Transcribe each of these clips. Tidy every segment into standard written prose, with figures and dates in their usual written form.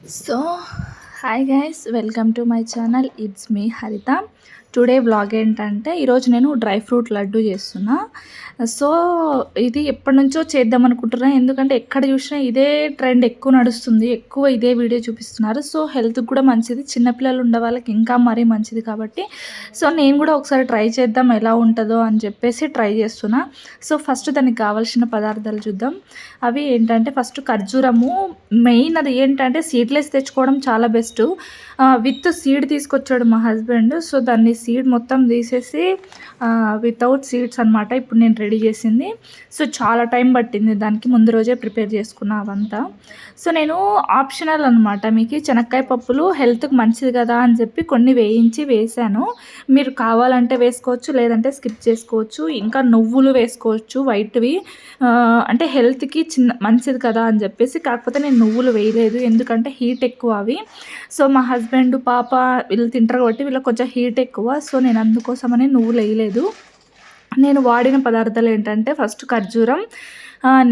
So, hi guys, welcome to my channel. It's me Harita. Today vlog ఏంటంటే ఈరోజు నేను dry fruit laddu చేస్తున్నా. So ఇది ఎప్పటినుంచో చేద్దాం అనుకుంటున్నా, ఎందుకంటే ఎక్కడ చూసినా ఇదే ట్రెండ్ ఎక్కువ నడుస్తుంది, ఎక్కువ ఇదే వీడియో చూపిస్తున్నారు. సో హెల్త్కి కూడా మంచిది, చిన్నపిల్లలు ఉండే వాళ్ళకి ఇంకా మరీ మంచిది కాబట్టి సో నేను కూడా ఒకసారి ట్రై చేద్దాం ఎలా ఉంటుందో అని చెప్పేసి ట్రై చేస్తున్నా. సో ఫస్ట్ దానికి కావాల్సిన పదార్థాలు చూద్దాం. అవి ఏంటంటే ఫస్ట్ ఖర్జూరము, మెయిన్ అది ఏంటంటే సీడ్లెస్ తెచ్చుకోవడం చాలా బెస్ట్. విత్ సీడ్ తీసుకొచ్చాడు మా హస్బెండ్. సో దాన్ని సీడ్ మొత్తం తీసేసి వితౌట్ సీడ్స్ అనమాట ఇప్పుడు నేను రెడీ చేసింది. సో చాలా టైం పట్టింది, దానికి ముందు రోజే ప్రిపేర్ చేసుకున్నా అవంతా. సో నేను ఆప్షనల్ అనమాట, మీకు శనక్కాయ పప్పులు హెల్త్కి మంచిది కదా అని చెప్పి కొన్ని వేయించి వేసాను. మీరు కావాలంటే వేసుకోవచ్చు, లేదంటే స్కిప్ చేసుకోవచ్చు. ఇంకా నువ్వులు వేసుకోవచ్చు వైట్వి, అంటే హెల్త్కి మంచిది కదా అని చెప్పేసి. కాకపోతే నేను నువ్వులు వేయలేదు, ఎందుకంటే హీట్ ఎక్కువ అవి. సో మా హస్బెండ్ పాప వీళ్ళు తింటారు కాబట్టి వీళ్ళకి కొంచెం హీట్ ఎక్కువ. సో నేను అందుకోసమని నువ్వులు వేయలేదు. నేను వాడిన పదార్థాలు ఏంటంటే ఫస్ట్ ఖర్జూరం,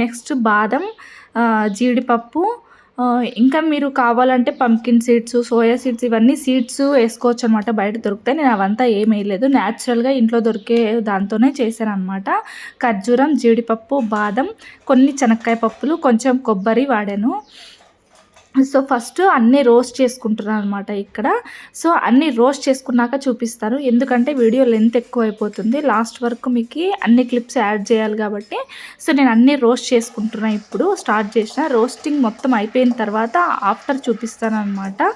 నెక్స్ట్ బాదం, జీడిపప్పు, ఇంకా మీరు కావాలంటే పంకిన్ సీడ్స్, సోయా సీడ్స్, ఇవన్నీ సీడ్స్ వేసుకోవచ్చు అనమాట, బయట దొరుకుతాయి. నేను అవంతా ఏం వేయలేదు, న్యాచురల్గా ఇంట్లో దొరికే దాంతోనే చేశాను అనమాట. ఖర్జూరం, జీడిపప్పు, బాదం, కొన్ని శనక్కాయ పప్పులు, కొంచెం కొబ్బరి వాడాను. సో ఫస్ట్ అన్నీ రోస్ట్ చేసుకుంటున్నాను అనమాట ఇక్కడ. సో అన్నీ రోస్ట్ చేసుకున్నాక చూపిస్తాను, ఎందుకంటే వీడియో లెంత్ ఎక్కువ అయిపోతుంది. లాస్ట్ వరకు మీకు అన్ని క్లిప్స్ యాడ్ చేయాలి కాబట్టి. సో నేను అన్నీ రోస్ట్ చేసుకుంటున్నాను, ఇప్పుడు స్టార్ట్ చేసిన. రోస్టింగ్ మొత్తం అయిపోయిన తర్వాత ఆఫ్టర్ చూపిస్తాను అనమాట.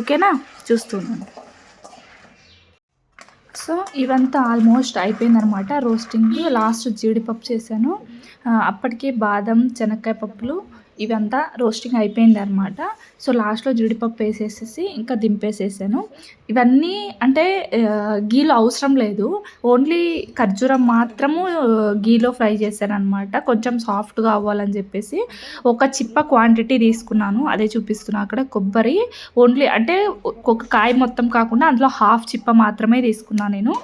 ఓకేనా, చూస్తున్నాను. సో ఇవంతా ఆల్మోస్ట్ అయిపోయిందనమాట రోస్టింగ్. లాస్ట్ జీడిపప్పు చేశాను, అప్పటికి బాదం, శనక్కాయ పప్పులు ఇవంతా రోస్టింగ్ అయిపోయింది అనమాట. సో లాస్ట్లో జీడిపప్పు వేసేసేసి ఇంకా దింపేసేసాను. ఇవన్నీ అంటే గీలో అవసరం లేదు, ఓన్లీ ఖర్జూరం మాత్రము గీలో ఫ్రై చేశాను అనమాట, కొంచెం సాఫ్ట్గా అవ్వాలని చెప్పేసి. ఒక చిప్ప క్వాంటిటీ తీసుకున్నాను, అదే చూపిస్తున్నాను అక్కడ. కొబ్బరి ఓన్లీ అంటే ఒక కాయ మొత్తం కాకుండా అందులో హాఫ్ చిప్ప మాత్రమే తీసుకున్నాను నేను.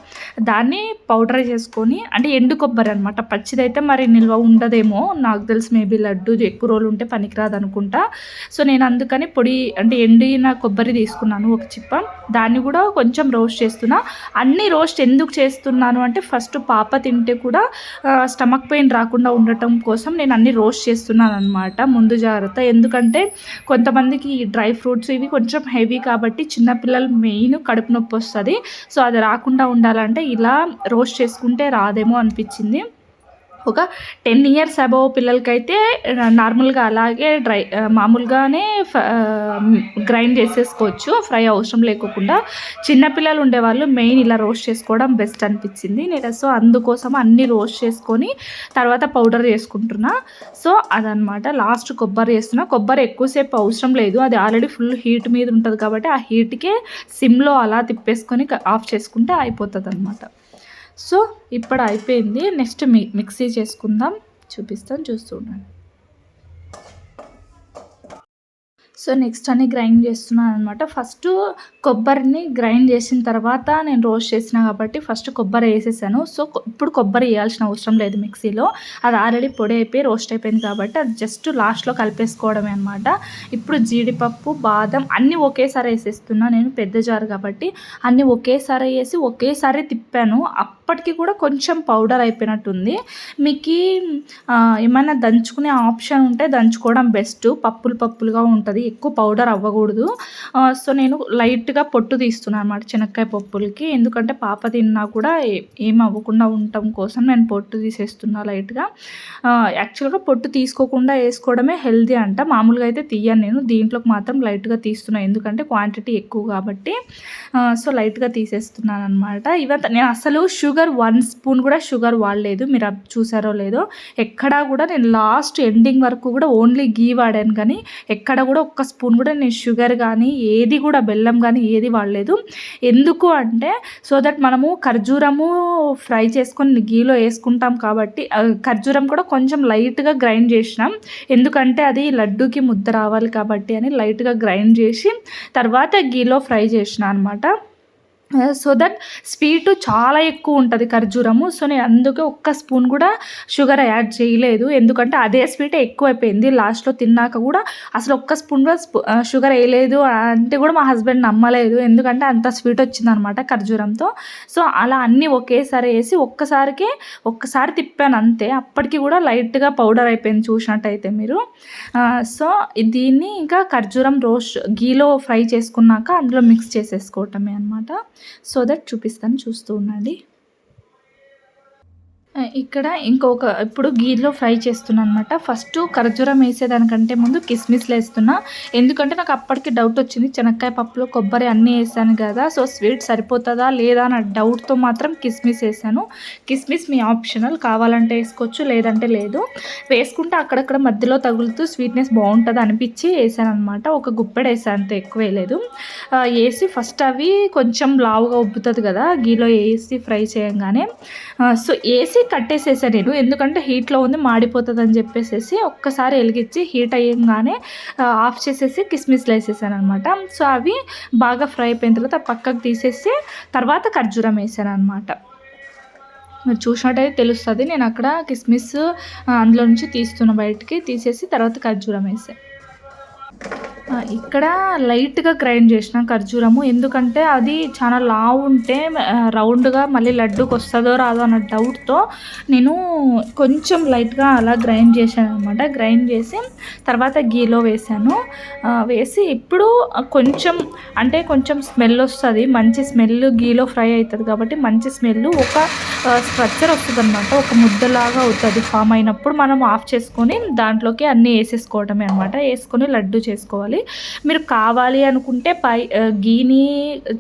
దాన్ని పౌడర్ చేసుకొని, అంటే ఎండు కొబ్బరి అనమాట, పచ్చిదైతే మరి నిల్వ ఉండదేమో నాకు తెలిసి, మేబీ లడ్డు ఎక్కువ రోజులు ఉంటే పనికిరాదు అనుకుంటా. సో నేను అందుకని పొడి అంటే ఎండిన కొబ్బరి తీసుకున్నాను ఒక చిప్ప, దాన్ని కూడా కొంచెం రోస్ట్ చేస్తున్నా. అన్నీ రోస్ట్ ఎందుకు చేస్తున్నాను అంటే ఫస్ట్ పాప తింటే కూడా స్టమక్ పెయిన్ రాకుండా ఉండటం కోసం నేను అన్నీ రోస్ట్ చేస్తున్నాను అనమాట, ముందు జాగ్రత్త. ఎందుకంటే కొంతమందికి ఈ డ్రై ఫ్రూట్స్ ఇవి కొంచెం హెవీ కాబట్టి చిన్నపిల్లలు మెయిన్ కడుపు నొప్పి వస్తుంది. సో అది రాకుండా ఉండాలంటే ఇలా రోస్ట్ చేసుకుంటే రాదేమో అనిపించింది. ఒక 10 ఇయర్స్ అబవ్ పిల్లలకైతే నార్మల్గా అలాగే మామూలుగానే గ్రైండ్ చేసేసుకోవచ్చు, ఫ్రై అవసరం లేకోకుండా. చిన్నపిల్లలు ఉండేవాళ్ళు మెయిన్ ఇలా రోస్ట్ చేసుకోవడం బెస్ట్ అనిపించింది నేను. సో అందుకోసం అన్నీ రోస్ట్ చేసుకొని తర్వాత పౌడర్ చేసుకుంటున్నా. సో అదనమాట, లాస్ట్ కొబ్బరి వేస్తున్నా. కొబ్బరి ఎక్కువసేపు అవసరం లేదు, అది ఆల్రెడీ ఫుల్ హీట్ మీద ఉంటుంది కాబట్టి ఆ హీట్కే సిమ్లో అలా తిప్పేసుకొని ఆఫ్ చేసుకుంటే అయిపోతుంది అనమాట. సో ఇప్పుడు అయిపోయింది, నెక్స్ట్ మిక్సీ చేసుకుందాం, చూపిస్తాను, చూస్తూ ఉండండి. సో నెక్స్ట్ అన్ని గ్రైండ్ చేస్తున్నాను అనమాట. ఫస్ట్ కొబ్బరిని గ్రైండ్ చేసిన తర్వాత నేను రోస్ట్ చేసిన కాబట్టి ఫస్ట్ కొబ్బరి వేసేసాను. సో ఇప్పుడు కొబ్బరి వేయాల్సిన అవసరం లేదు మిక్సీలో, అది ఆల్రెడీ పొడి అయిపోయి రోస్ట్ అయిపోయింది కాబట్టి అది జస్ట్ లాస్ట్లో కలిపేసుకోవడమే అనమాట. ఇప్పుడు జీడిపప్పు, బాదం అన్నీ ఒకేసారి వేసేస్తున్నా నేను, పెద్ద జారు కాబట్టి అన్నీ ఒకేసారి వేసి ఒకేసారి తిప్పాను. అప్పటికి కూడా కొంచెం పౌడర్ అయిపోయినట్టుంది. మీకు ఏమైనా దంచుకునే ఆప్షన్ ఉంటే దంచుకోవడం బెస్ట్, పప్పులు పప్పులుగా ఉంటుంది, ఎక్కువ పౌడర్ అవ్వకూడదు. సో నేను లైట్గా పొట్టు తీస్తున్నాను అనమాట శనక్కాయ పప్పులకి, ఎందుకంటే పాప తిన్నా కూడా ఏం అవ్వకుండా ఉండటం కోసం నేను పొట్టు తీసేస్తున్నా లైట్గా. యాక్చువల్గా పొట్టు తీసుకోకుండా వేసుకోవడమే హెల్దీ అంట, మామూలుగా అయితే తీయను నేను, దీంట్లోకి మాత్రం లైట్గా తీస్తున్నాను ఎందుకంటే క్వాంటిటీ ఎక్కువ కాబట్టి. సో లైట్గా తీసేస్తున్నాను అనమాట. ఇవంతా నేను అసలు షుగర్ 1 స్పూన్ కూడా షుగర్ వాడలేదు, మీరు చూసారో లేదో. ఎక్కడా కూడా నేను లాస్ట్ ఎండింగ్ వరకు కూడా ఓన్లీ గీ వాడాను, కానీ ఎక్కడ కూడా ఒక్క స్పూన్ కూడా నేను షుగర్ కానీ ఏది కూడా, బెల్లం కానీ ఏది వాడలేదు. ఎందుకు అంటే సో దట్ మనము ఖర్జూరము ఫ్రై చేసుకొని గీలో వేసుకుంటాం కాబట్టి, ఖర్జూరం కూడా కొంచెం లైట్గా గ్రైండ్ చేసినాం, ఎందుకంటే అది లడ్డూకి ముద్ద రావాలి కాబట్టి అని లైట్గా గ్రైండ్ చేసి తర్వాత గీలో ఫ్రై చేసిన అనమాట. సో దట్ స్వీటు చాలా ఎక్కువ ఉంటుంది ఖర్జూరము. సో నేను అందుకే ఒక్క స్పూన్ కూడా షుగర్ యాడ్ చేయలేదు. ఎందుకంటే అదే స్వీటే ఎక్కువైపోయింది. లాస్ట్‌లో తిన్నాక కూడా అసలు ఒక్క స్పూన్ కూడా షుగర్ ఎయలేదు అంటే కూడా మా హస్బెండ్ నమ్మలేదు. ఎందుకంటే అంత స్వీట్ వచ్చిందనమాట ఖర్జూరంతో. సో అలా అన్నీ ఒకేసారి ఏసి ఒక్కసారి తిప్పాను అంతే. అప్పటికి కూడా లైట్‌గా పౌడర్ అయిపోయింది చూసినట్టయితే మీరు. సో దీన్ని ఇంకా ఖర్జూరం రోస్ట్ గీలో ఫ్రై చేసుకున్నాక అందులో మిక్స్ చేసేసుకోవటమే అనమాట. సో దట్ చూపిస్తాను, చూస్తూ ఉండండి. ఇక్కడ ఇప్పుడు గీలో ఫ్రై చేస్తున్నానమాట. ఫస్టు ఖర్జూరం వేసేదానికంటే ముందు కిస్మిస్లు వేస్తున్నా. ఎందుకంటే నాకు అప్పటికి డౌట్ వచ్చింది, శనక్కాయ పప్పులు కొబ్బరి అన్నీ వేసాను కదా, సో స్వీట్ సరిపోతుందా లేదా అన్న డౌట్తో మాత్రం కిస్మిస్ వేసాను. కిస్మిస్ మీ ఆప్షనల్, కావాలంటే వేసుకోవచ్చు లేదంటే లేదు. వేసుకుంటే అక్కడక్కడ మధ్యలో తగులుతూ స్వీట్నెస్ బాగుంటుంది అనిపించి వేసాను అనమాట. ఒక గుప్పెడు వేసాను అంతే, ఎక్కువ వేయలేదు. వేసి ఫస్ట్ అవి కొంచెం లావుగా ఉబ్బుతుంది కదా గీలో వేసి ఫ్రై చేయంగానే. సో వేసి కట్టేసేసాను నేను, ఎందుకంటే హీట్లో ఉంది మాడిపోతుంది అని చెప్పేసి ఒక్కసారి వెలిగించి హీట్ అయ్యంగానే ఆఫ్ చేసేసి కిస్మిస్లు వేసేసాను అనమాట. సో అవి బాగా ఫ్రై అయిపోయిన తర్వాత పక్కకు తీసేసి తర్వాత ఖర్జూరం వేసాను అనమాట. మీరు చూసినట్టయితే తెలుస్తుంది, నేను అక్కడ కిస్మిస్ అందులో నుంచి తీస్తున్న బయటికి తీసేసి తర్వాత ఖర్జూరం వేసాను. ఇక్కడ లైట్గా గ్రైండ్ చేసిన ఖర్జూరము, ఎందుకంటే అది చాలా లావు ఉంటే రౌండ్గా మళ్ళీ లడ్డూకి వస్తుందో రాదో అన్న డౌట్తో నేను కొంచెం లైట్గా అలా గ్రైండ్ చేశాను అనమాట. గ్రైండ్ చేసి తర్వాత గీలో వేసాను. వేసి ఇప్పుడు కొంచెం స్మెల్ వస్తుంది, మంచి స్మెల్ గీలో ఫ్రై అవుతుంది కాబట్టి మంచి స్మెల్, ఒక స్ట్రక్చర్ వస్తుంది అనమాట, ఒక ముద్దలాగా అవుతుంది. ఫామ్ అయినప్పుడు మనం ఆఫ్ చేసుకొని దాంట్లోకి అన్నీ వేసేసుకోవటమే అనమాట. వేసుకొని లడ్డు చేసుకోవాలి. మీరు కావాలి అనుకుంటే గీని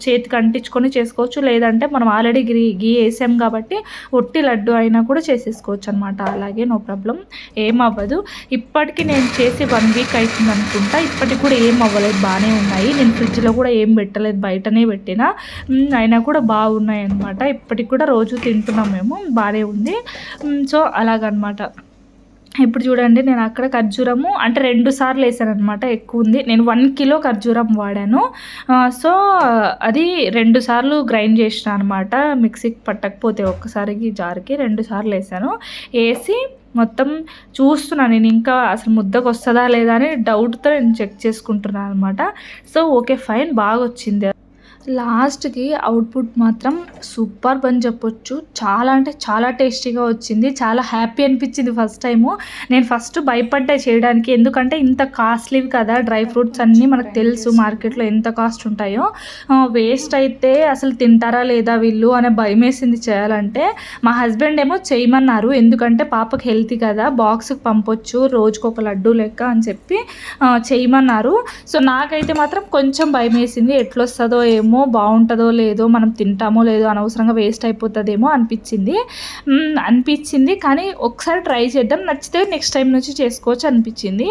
చేతికి అంటించుకొని చేసుకోవచ్చు, లేదంటే మనం ఆల్రెడీ గీ వేసాం కాబట్టి ఒట్టి లడ్డు అయినా కూడా చేసేసుకోవచ్చు అనమాట. అలాగే నో ప్రాబ్లం, ఏం అవ్వదు. ఇప్పటికి నేను చేసి 1 వీక్ అవుతుంది అనుకుంటా, ఇప్పటికి కూడా ఏం అవ్వలేదు, బాగానే ఉన్నాయి. నేను ఫ్రిడ్జ్లో కూడా ఏం పెట్టలేదు, బయటనే పెట్టినా, అయినా కూడా బాగున్నాయి అనమాట. ఇప్పటికి కూడా రోజు తింటున్నాం మేము, బాగానే ఉంది. సో అలాగనమాట. ఇప్పుడు చూడండి, నేను అక్కడ ఖర్జూరము అంటే 2 సార్లు వేసాను అనమాట, ఎక్కువ ఉంది. నేను 1 కిలో ఖర్జూరం వాడాను. సో అది 2 సార్లు గ్రైండ్ చేసిన అనమాట, మిక్సీకి పట్టకపోతే ఒక్కసారికి జార్కి 2 సార్లు వేసాను. వేసి మొత్తం చూస్తున్నాను నేను, ఇంకా అసలు ముద్దకు వస్తుందా లేదా అని డౌట్తో నేను చెక్ చేసుకుంటున్నాను అనమాట. సో ఓకే ఫైన్, బాగా వచ్చింది. లాస్ట్కి అవుట్పుట్ మాత్రం సూపర్ అని చెప్పొచ్చు. చాలా అంటే చాలా టేస్టీగా వచ్చింది, చాలా హ్యాపీ అనిపించింది ఫస్ట్ టైము. నేను ఫస్ట్ భయపడ్డా చేయడానికి, ఎందుకంటే ఇంత కాస్ట్లీవి కదా డ్రై ఫ్రూట్స్ అన్నీ, మనకు తెలుసు మార్కెట్లో ఎంత కాస్ట్ ఉంటాయో. వేస్ట్ అయితే అసలు తింటారా లేదా వీళ్ళు అనే భయం వేసింది చేయాలంటే. మా హస్బెండ్ ఏమో చేయమన్నారు, ఎందుకంటే పాపకి హెల్తీ కదా, బాక్స్కి పంపొచ్చు రోజుకు ఒక లడ్డు లెక్క అని చెప్పి చేయమన్నారు. సో నాకైతే మాత్రం కొంచెం భయం వేసింది, ఎట్లొస్తుందో ఏమో, బాగుంటుందో లేదో, మనం తింటామో లేదో, అనవసరంగా వేస్ట్ అయిపోతుందేమో అనిపించింది. కానీ ఒకసారి ట్రై చేద్దాం, నచ్చితే నెక్స్ట్ టైం నుంచి చేసుకోవచ్చు అనిపించింది.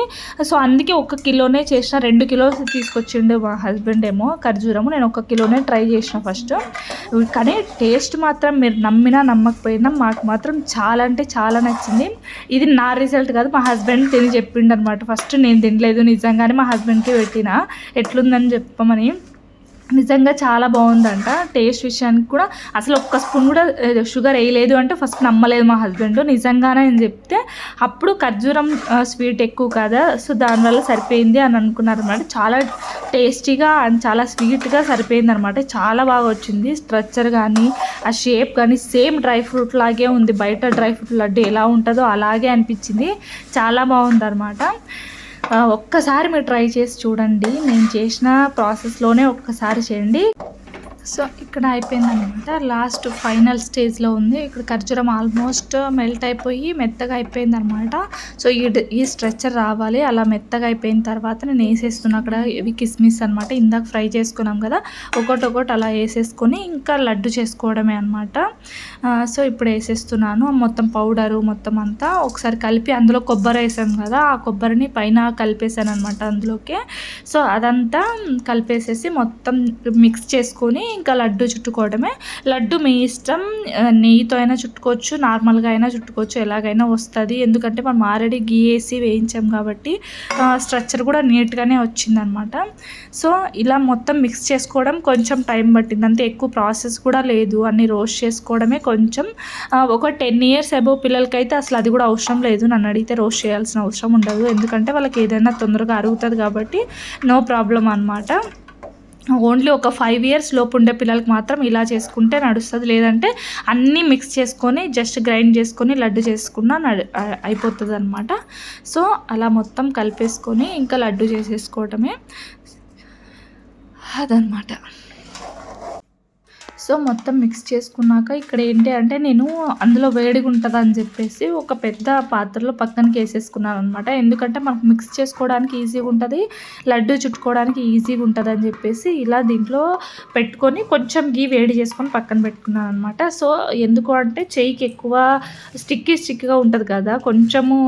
సో అందుకే 1 కిలోనే చేసిన. 2 కిలోస్ తీసుకొచ్చిండు మా హస్బెండ్ ఏమో ఖర్జూరము, నేను 1 కిలోనే ట్రై చేసిన ఫస్ట్. కానీ టేస్ట్ మాత్రం మీరు నమ్మినా నమ్మకపోయినా మాకు మాత్రం చాలా అంటే చాలా నచ్చింది. ఇది నా రిజల్ట్ కాదు, మా హస్బెండ్ తిని చెప్పిండు అనమాట. ఫస్ట్ నేను తినలేదు, నిజంగానే మా హస్బెండ్కి పెట్టిన ఎట్లుందని చెప్పమని. నిజంగా చాలా బాగుందంట. టేస్ట్ విషయానికి కూడా అసలు 1 స్పూన్ కూడా షుగర్ వేయలేదు అంటే ఫస్ట్ నమ్మలేదు మా హస్బెండ్. నిజంగానే అని చెప్తే అప్పుడు ఖర్జూరం స్వీట్ ఎక్కువ కదా, సో దానివల్ల సరిపోయింది అని అనుకున్నారు అనమాట. చాలా టేస్టీగా అండ్ చాలా స్వీట్గా సరిపోయింది అనమాట. చాలా బాగా వచ్చింది. స్ట్రక్చర్ కానీ ఆ షేప్ కానీ సేమ్ డ్రై ఫ్రూట్ లాగే ఉంది. బయట డ్రై ఫ్రూట్ లడ్డు ఎలా ఉంటుందో అలాగే అనిపించింది. చాలా బాగుంది అనమాట. ఒక్కసారి మీరు ట్రై చేసి చూడండి, నేను చేసిన ప్రాసెస్లోనే ఒక్కసారి చేయండి. సో ఇక్కడ అయిపోయిందనమాట, లాస్ట్ ఫైనల్ స్టేజ్లో ఉంది. ఇక్కడ ఖర్జూరం ఆల్మోస్ట్ మెల్ట్ అయిపోయి మెత్తగా అయిపోయిందనమాట. సో ఈ స్ట్రక్చర్ రావాలి, అలా మెత్తగా అయిపోయిన తర్వాత నేను వేసేస్తున్నా అక్కడ ఇవి కిస్మిస్ అనమాట. ఇందాక ఫ్రై చేసుకున్నాం కదా, ఒకటి అలా వేసేసుకొని ఇంకా లడ్డు చేసుకోవడమే అనమాట. సో ఇప్పుడు వేసేస్తున్నాను మొత్తం పౌడరు మొత్తం అంతా ఒకసారి కలిపి, అందులో కొబ్బరి వేసాం కదా, ఆ కొబ్బరిని పైన కలిపేసాను అనమాట అందులోకి. సో అదంతా కలిపేసేసి మొత్తం మిక్స్ చేసుకొని ఇంకా లడ్డు చుట్టుకోవడమే. లడ్డు మీ ఇష్టం, నెయ్యితో అయినా చుట్టుకోవచ్చు, నార్మల్గా అయినా చుట్టుకోవచ్చు, ఎలాగైనా వస్తుంది. ఎందుకంటే మనం ఆల్రెడీ గీ వేసి వేయించాం కాబట్టి స్ట్రక్చర్ కూడా నీట్గానే వచ్చిందనమాట. సో ఇలా మొత్తం మిక్స్ చేసుకోవడం కొంచెం టైం పట్టింది, అంతే ఎక్కువ ప్రాసెస్ కూడా లేదు. అన్ని రోస్ట్ చేసుకోవడమే కొంచెం. ఒక 10 ఇయర్స్ అబోవ్ పిల్లలకైతే అసలు అది కూడా అవసరం లేదు, నన్ను అడిగితే రోస్ట్ చేయాల్సిన అవసరం ఉండదు. ఎందుకంటే వాళ్ళకి ఏదైనా తొందరగా అరుగుతుంది కాబట్టి నో ప్రాబ్లం అనమాట. ఓన్లీ ఒక 5 ఇయర్స్ లోపు ఉండే పిల్లలకి మాత్రం ఇలా చేసుకుంటే నడుస్తుంది. లేదంటే అన్నీ మిక్స్ చేసుకొని జస్ట్ గ్రైండ్ చేసుకొని లడ్డు చేసుకున్నా అయిపోతుంది అనమాట. సో అలా మొత్తం కలిపేసుకొని ఇంకా లడ్డు చేసేసుకోవటమే అదనమాట. సో మొత్తం మిక్స్ చేసుకున్నాక ఇక్కడ ఏంటి అంటే నేను అందులో వేడిగా ఉంటుందని చెప్పేసి ఒక పెద్ద పాత్రలో పక్కనకి వేసేసుకున్నాను అనమాట. ఎందుకంటే మనకు మిక్స్ చేసుకోవడానికి ఈజీగా ఉంటుంది, లడ్డు చుట్టుకోవడానికి ఈజీగా ఉంటుంది అని చెప్పేసి ఇలా దీంట్లో పెట్టుకొని కొంచెం గీ వేడి చేసుకొని పక్కన పెట్టుకున్నాను అనమాట. సో ఎందుకు అంటే చెయ్యికి ఎక్కువ స్టిక్గా ఉంటుంది కదా, కొంచెము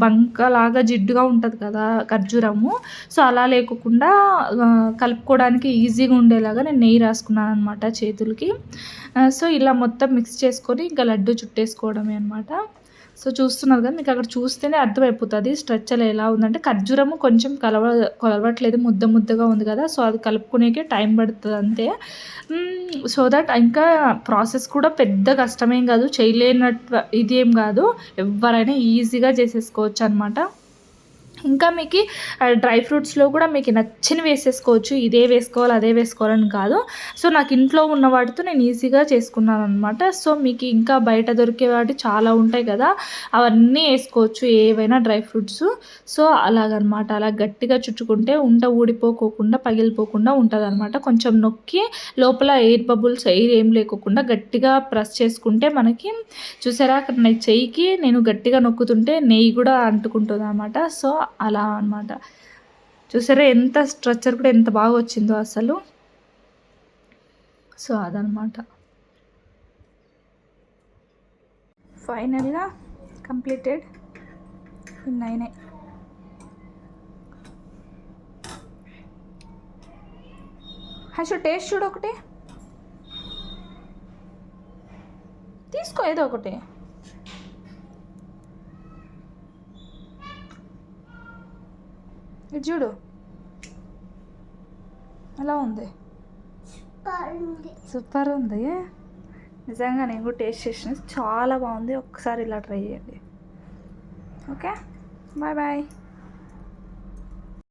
బంకలాగా జిడ్డుగా ఉంటుంది కదా ఖర్జూరము. సో అలా లేకుండా కలుపుకోవడానికి ఈజీగా ఉండేలాగా నేను నెయ్యి రాసుకున్నాను అనమాట చేతులకి. సో ఇలా మొత్తం మిక్స్ చేసుకొని ఇంకా లడ్డు చుట్టేసుకోవడమే అనమాట. సో చూస్తున్నారు కదా, మీకు అక్కడ చూస్తేనే అర్థమైపోతుంది స్ట్రక్చర్ ఎలా ఉందంటే ఖర్జూరము కొంచెం కలవట్లేదు, ముద్దగా ఉంది కదా. సో అది కలుపుకునేకే టైం పడుతుంది అంతే. సో దట్ ఇంకా ప్రాసెస్ కూడా పెద్ద కష్టమేం కాదు, చేయలేనట్టు ఇదేం కాదు, ఎవరైనా ఈజీగా చేసేసుకోవచ్చు అనమాట. ఇంకా మీకు డ్రై ఫ్రూట్స్లో కూడా మీకు నచ్చినవి వేసేసుకోవచ్చు, ఇదే వేసుకోవాలి అదే వేసుకోవాలని కాదు. సో నాకు ఇంట్లో ఉన్న వాటితో నేను ఈజీగా చేసుకున్నాను అనమాట. సో మీకు ఇంకా బయట దొరికే వాటి చాలా ఉంటాయి కదా, అవన్నీ వేసుకోవచ్చు ఏవైనా డ్రై ఫ్రూట్స్. సో అలాగనమాట, అలా గట్టిగా చుట్టుకుంటే ఊడిపోకోకుండా పగిలిపోకుండా ఉంటుంది అనమాట. కొంచెం నొక్కి లోపల ఎయిర్ బబుల్స్ ఏం లేకోకుండా గట్టిగా ప్రెస్ చేసుకుంటే మనకి చూసారా అక్కడ నా చెయ్యికి నేను గట్టిగా నొక్కుతుంటే నెయ్యి కూడా అంటుకుంటుంది అనమాట. సో అలా అనమాట. చూసారా ఎంత స్ట్రక్చర్ కూడా ఎంత బాగా వచ్చిందో అసలు. సో అదనమాట, ఫైనల్గా కంప్లీటెడ్ ఇన్నైనాయి. హషు టేస్ట్ చూడు, ఒకటి తీసుకో ఏదో ఒకటి. ఇది చూడు ఎలా ఉంది, సూపర్ ఉంది నిజంగా. నేను కూడా టేస్ట్ చేసిన, చాలా బాగుంది. ఒక్కసారి ఇలా ట్రై చేయండి. Okay, bye bye.